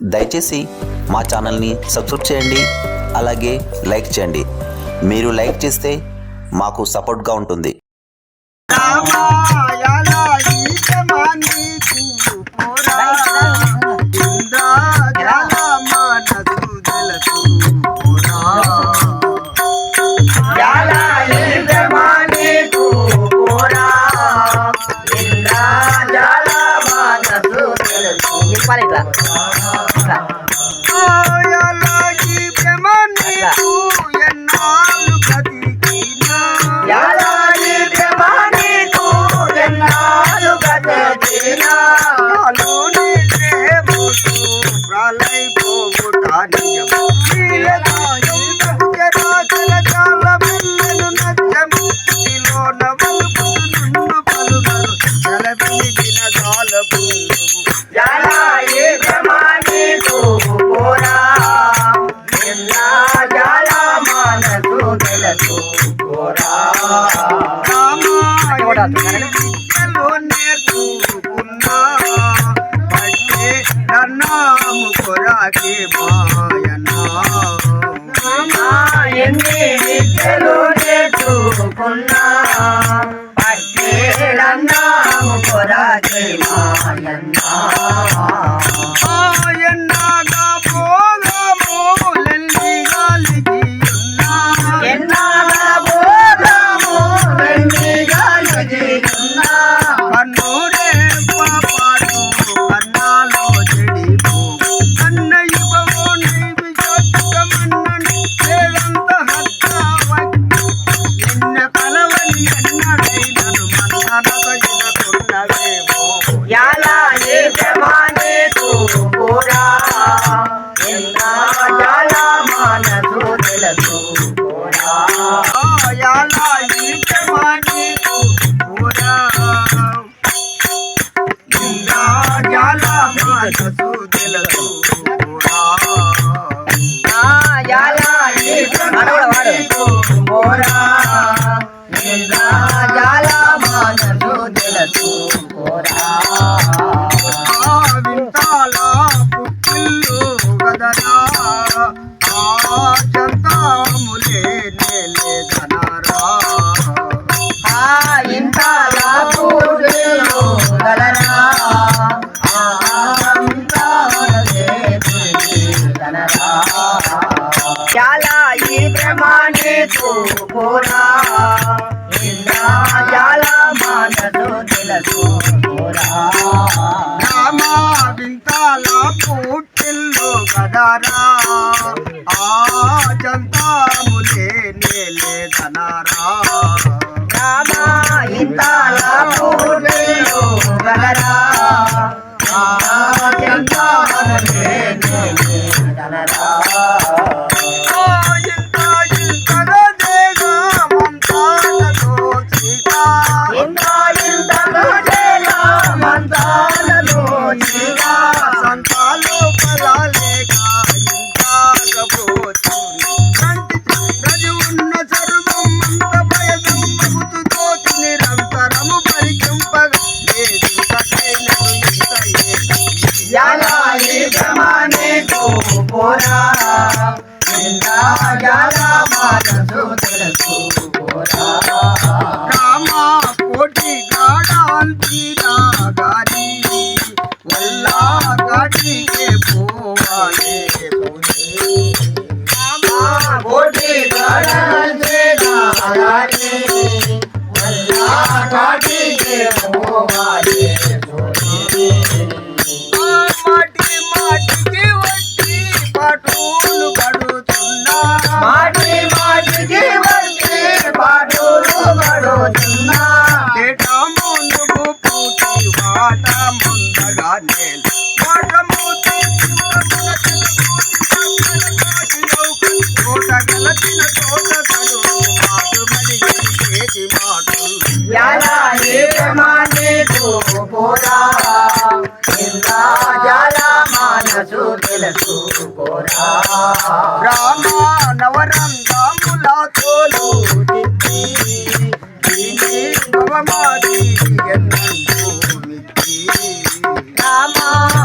దయచేసి మా ఛానల్ని సబ్స్క్రైబ్ చేయండి, అలాగే లైక్ చేయండి. మీరు లైక్ చేస్తే మాకు సపోర్ట్గా ఉంటుంది.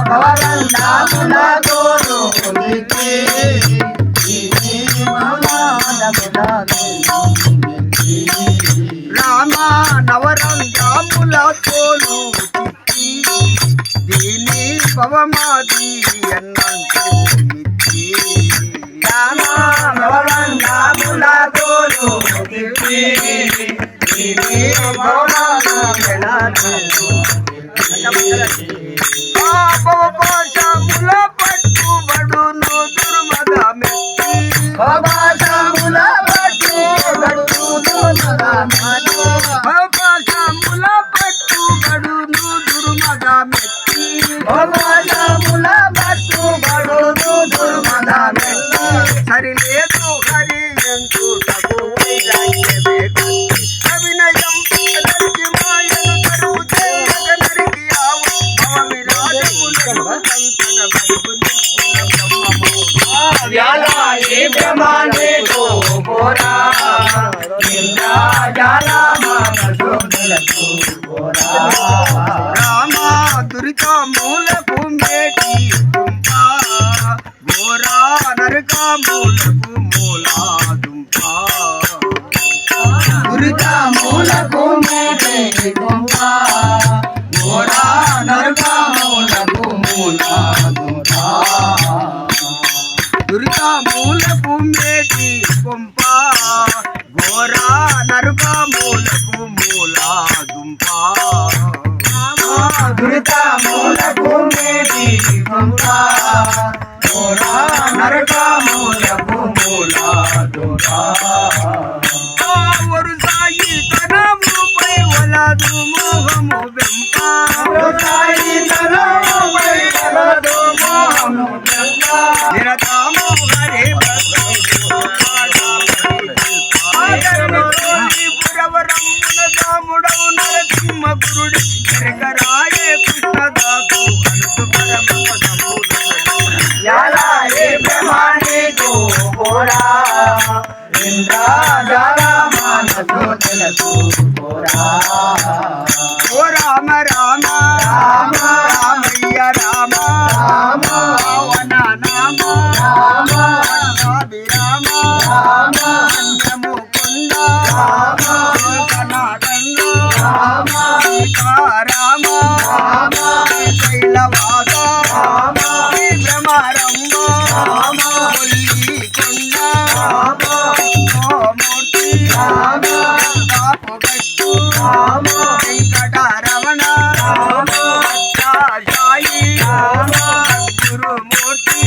భవగంధాముల గో భవమాది అన్నంటూ మిత్తి భవపాశముల పట్టుబడును దుర్మద మెత్తి భవపాశముల పట్టుబడును దుర్మద మెత్తి సరిలేదు హరి ఎంచుటకు వైరాగ్యమే అవినయం నరికి మాయను కరువు చేయక నరికి ఆవు భవ విరాజములను సంతట బతుకు నిర్గుణ బ్రహ్మము రామ దురిత మూలకు మేటి దుంప ఘోరా నరక మూలకు మూలా దుంప దురిత మూలకు మేటి దుంప ఘోరా నరక మూలకు మూలా దుంప దురిత మూలకు మేటి దుంప ఘోరా నరక మూలకు మూలా దుంప దురిత మూలకు మేటి దుంప ఘోరా నరక మూలకు మూలా దుంప వరుసాయి తనముపై వలదు మోహము వెంప నిరతము హరే పురవరమున దాముడవు నరసింహ గురుడి ఎరగరాయే కృష్ణదాసు అనుసు పరమ ఓ రామ రామ రామయ్య రామ పవన నామ రామ అన్యముకుంద కనాడంగ సీతారామ శైలవాస భ్రమరంగ కొల్లికొండ మూర్తి కాపుగట్టు వెంకటరమణ సాయి గురుమూర్తి